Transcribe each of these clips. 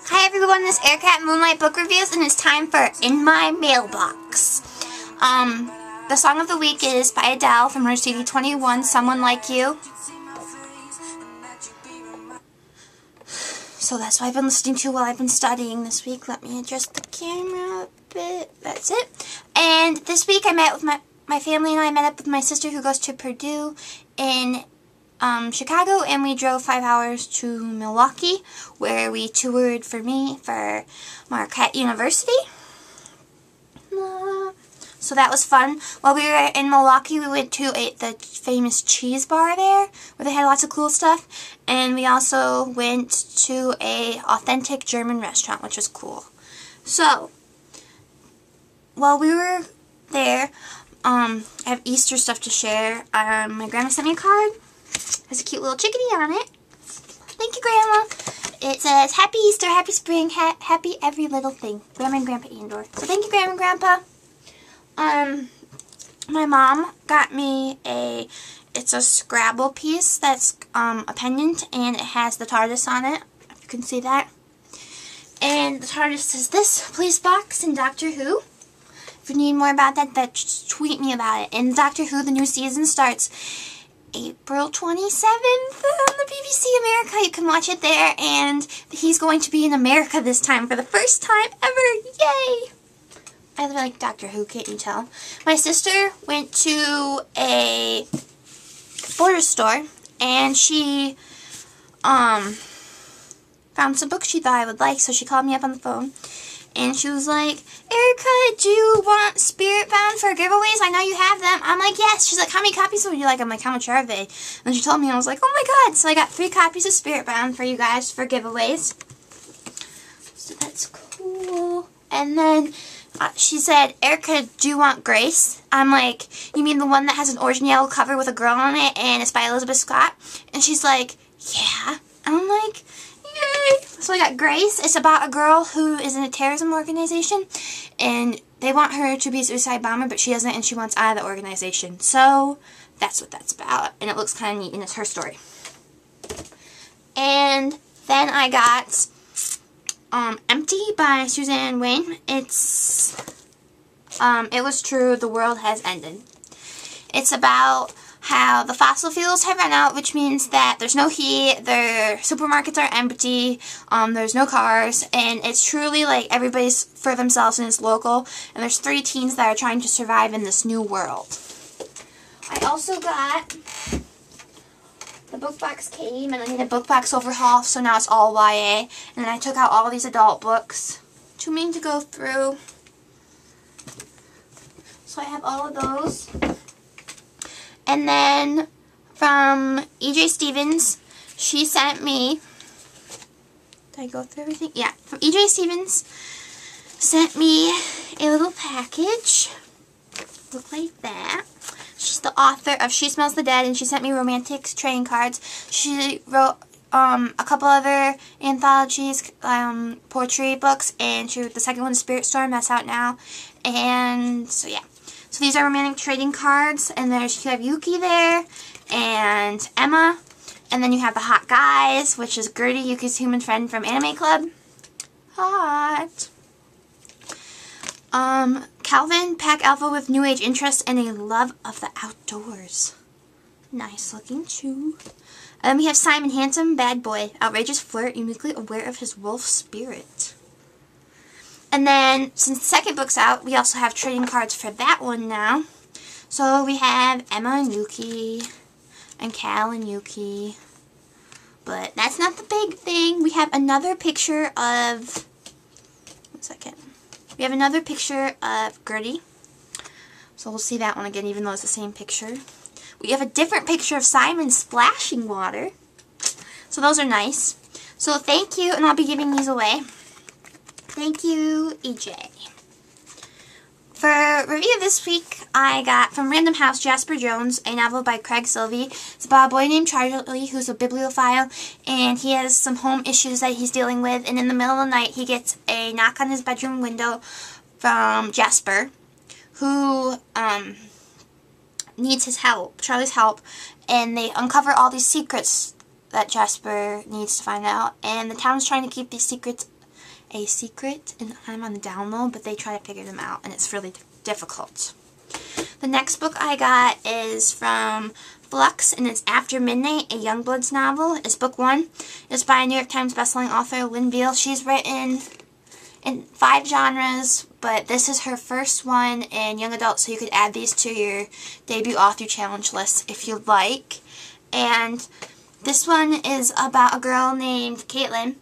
Hi everyone, this is Erica at Moonlight Book Reviews, and it's time for In My Mailbox. The song of the week is by Adele from her CD 21, Someone Like You. So that's what I've been listening to while I've been studying this week. Let me adjust the camera a bit. That's it. And this week I met with my family, and I met up with my sister who goes to Purdue in Chicago, and we drove 5 hours to Milwaukee, where we toured for Marquette University. So that was fun. While we were in Milwaukee, we went to the famous cheese bar there, where they had lots of cool stuff, and we also went to a authentic German restaurant, which was cool. So, while we were there, I have Easter stuff to share. My grandma sent me a card. There's a cute little chickadee on it. Thank you, Grandma. It says, Happy Easter, Happy Spring, Happy every little thing. Grandma and Grandpa Andor. So thank you, Grandma and Grandpa. My mom got me it's a Scrabble piece that's a pendant, and it has the TARDIS on it. If you can see that. And the TARDIS says this, Please box in Doctor Who. If you need more about that, just tweet me about it. And Doctor Who, the new season starts April 27th on the BBC America. You can watch it there, and he's going to be in America this time for the first time ever. Yay! I like Doctor Who, can't you tell? My sister went to a Borders store, and she found some books she thought I would like, so she called me up on the phone. And she was like, Erica, do you want Spirit Bound for giveaways? I know you have them. I'm like, yes. She's like, how many copies would you like? I'm like, how much are they? And she told me, and I was like, oh my god. So I got 3 copies of Spirit Bound for you guys for giveaways. So that's cool. And then she said, Erica, do you want Grace? I'm like, you mean the one that has an orange and yellow cover with a girl on it, and it's by Elizabeth Scott? And she's like, yeah. And I'm like, yay! So I got Grace. It's about a girl who is in a terrorism organization, and they want her to be a suicide bomber, but she doesn't, and she wants out of the organization. So that's what that's about, and it looks kind of neat, and it's her story. And then I got Empty by Suzanne Wayne. It was true, the world has ended. It's about how the fossil fuels have run out, which means that there's no heat, their supermarkets are empty, there's no cars, and it's truly like everybody's for themselves and it's local, and there's 3 teens that are trying to survive in this new world. I also got, the book box came, and I need a book box overhaul, so now it's all YA, and then I took out all these adult books. Too many to go through. So I have all of those. And then from E.J. Stevens, she sent me, did I go through everything? Yeah, from E.J. Stevens sent me a little package. Look like that. She's the author of She Smells the Dead, and she sent me romantic trading cards. She wrote a couple other anthologies, poetry books, and she wrote the second one, Spirit Storm, that's out now. And so yeah. So these are romantic trading cards, and you have Yuki there, and Emma, and then you have the hot guys, which is Gertie, Yuki's human friend from Anime Club. Hot. Calvin, Pack Alpha with New Age interests and a love of the outdoors. Nice looking too. And then we have Simon, handsome, bad boy, outrageous flirt, uniquely aware of his wolf spirit. And then, since the second book's out, we also have trading cards for that one now. So we have Emma and Yuki, and Cal and Yuki. But that's not the big thing. We have another picture of, one second. We have another picture of Gertie. So we'll see that one again, even though it's the same picture. We have a different picture of Simon splashing water. So those are nice. So thank you, and I'll be giving these away. Thank you, EJ. For review this week, I got from Random House, Jasper Jones, a novel by Craig Silvey. It's about a boy named Charlie who's a bibliophile, and he has some home issues that he's dealing with, and in the middle of the night, he gets a knock on his bedroom window from Jasper, who needs his help, Charlie's help, and they uncover all these secrets that Jasper needs to find out, and the town's trying to keep these secrets a secret and I'm on the down low, but they try to figure them out, and it's really difficult. The next book I got is from Flux, and it's After Midnight, a Youngbloods novel. It's book 1. It's by New York Times bestselling author Lynn Beale. She's written in 5 genres, but this is her first one in young adult, so you could add these to your debut author challenge list if you'd like. And this one is about a girl named Caitlin,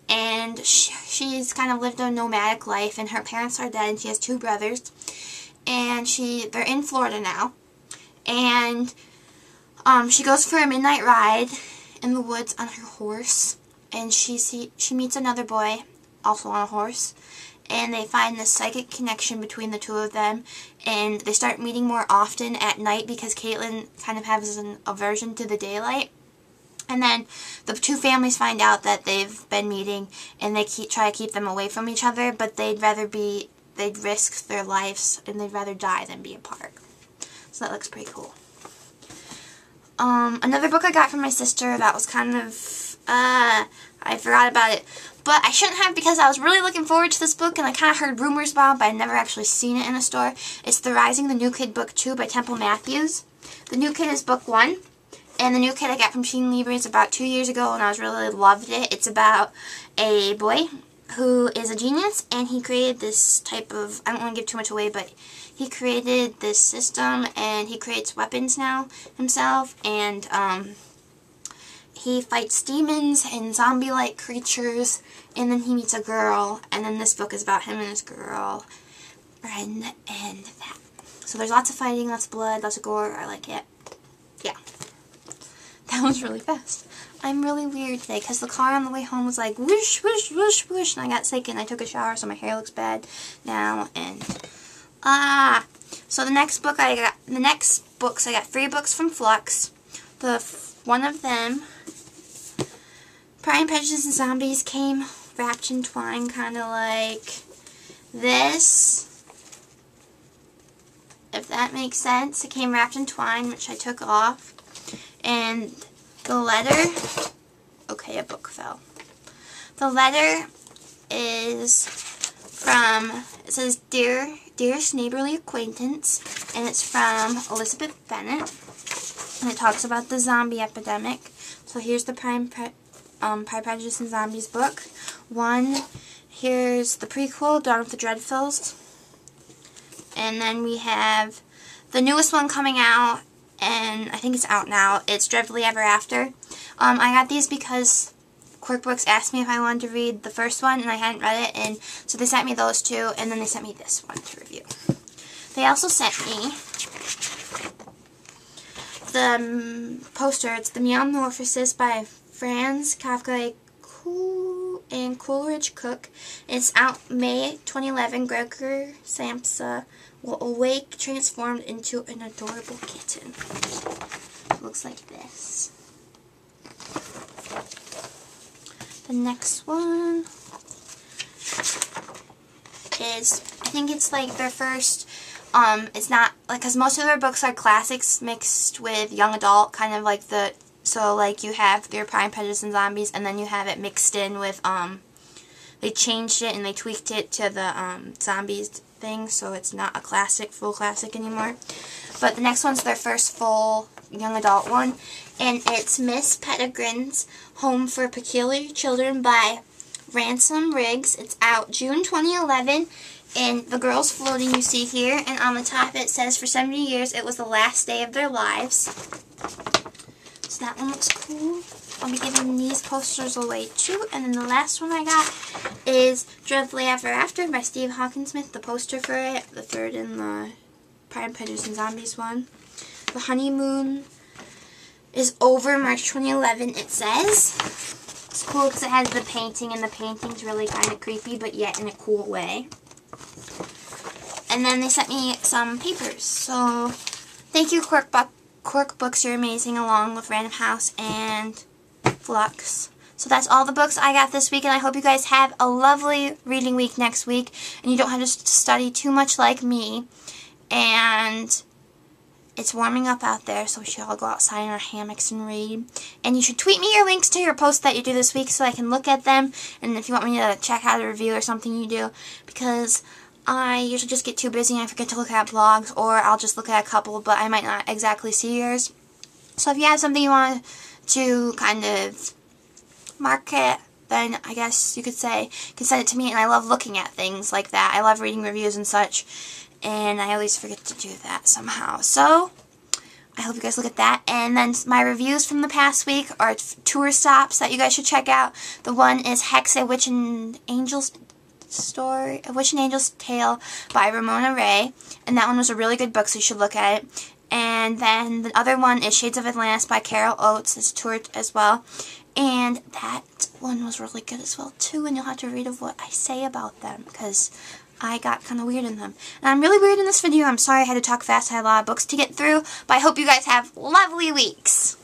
and she's kind of lived a nomadic life, and her parents are dead, and she has 2 brothers, and they're in Florida now, and she goes for a midnight ride in the woods on her horse, and she meets another boy, also on a horse, and they find this psychic connection between the 2 of them, and they start meeting more often at night because Caitlin kind of has an aversion to the daylight. And then the 2 families find out that they've been meeting, and they try to keep them away from each other, but they'd risk their lives, and they'd rather die than be apart. So that looks pretty cool. Another book I got from my sister that was kind of, I forgot about it, but I shouldn't have because I was really looking forward to this book, and I kind of heard rumors about it, but I'd never actually seen it in a store. It's The Rising, the New Kid, Book 2 by Temple Matthews. The New Kid is book 1. And The New Kid I got from Sheen Libraries about 2 years ago, and I really loved it. It's about a boy who is a genius, and he created this type of, I don't want to give too much away, but he created this system, and he creates weapons now himself, and he fights demons and zombie-like creatures, and then he meets a girl, and then this book is about him and his girl friend, and that. So there's lots of fighting, lots of blood, lots of gore. I like it. Yeah. That was really fast. I'm really weird today because the car on the way home was like whoosh, whoosh, whoosh, whoosh, and I got sick and I took a shower, so my hair looks bad now. And so the next books I got 3 books from Flux. One of them, Pride and Prejudice and Zombies, came wrapped in twine, kind of like this, if that makes sense. It came wrapped in twine, which I took off. And the letter, okay, a book fell. The letter is from, it says, Dearest Neighborly Acquaintance, and it's from Elizabeth Bennet, and it talks about the zombie epidemic. So here's the Pride, Prejudice, and Zombies book 1. Here's the prequel, Dawn of the Dreadfuls, and then we have the newest one coming out, and I think it's out now. It's Dreadfully Ever After. I got these because Quirk Books asked me if I wanted to read the first one, and I hadn't read it, and so they sent me those 2, and then they sent me this one to review. They also sent me the poster. It's The Metamorphosis by Franz Kafka and Coleridge Cook. It's out May 2011. Gregor Samsa will awake, transformed into an adorable kitten. It looks like this. The next one is, I think it's like their first, it's not, like, because most of their books are classics mixed with young adult, kind of like so like you have your Pride, Prejudice, and Zombies, and then you have it mixed in with, they changed it and they tweaked it to the zombies thing, so it's not a full classic anymore. But the next one's their first full young adult one, and it's Miss Peregrine's Home for Peculiar Children by Ransom Riggs. It's out June 2011, and the girls floating you see here, and on the top it says, for 70 years it was the last day of their lives. So that one looks cool. I'll be giving these posters away too. And then the last one I got is Dreadfully Ever After by Steve Hawkinsmith, the poster for it, the third in the Pride and Prejudice and Zombies one. The honeymoon is over March 2011, it says. It's cool because it has the painting, and the painting's really kind of creepy, but yet in a cool way. And then they sent me some papers. So thank you, Quirk Books, you're amazing, along with Random House and Flux. So that's all the books I got this week, and I hope you guys have a lovely reading week next week, and you don't have to study too much like me. And It's warming up out there, so we should all go outside in our hammocks and read. And you should tweet me your links to your posts that you do this week so I can look at them. And if you want me to check out a review or something you do, because I usually just get too busy and I forget to look at blogs, or I'll just look at a couple, but I might not exactly see yours. So if you have something you want to kind of market, then I guess you could say you can send it to me, and I love looking at things like that. I love reading reviews and such, and I always forget to do that somehow. So I hope you guys look at that. And then my reviews from the past week are tour stops that you guys should check out. The one is Hex, A Witch and Angel's Story, A Witch and Angel's Tale by Ramona Ray, and that one was a really good book, so you should look at it. And then the other one is Shades of Atlantis by Carol Oates. It's toured as well, and that one was really good as well too, and you'll have to read of what I say about them, because I got kind of weird in them. And I'm really weird in this video. I'm sorry I had to talk fast. I had a lot of books to get through, but I hope you guys have lovely weeks.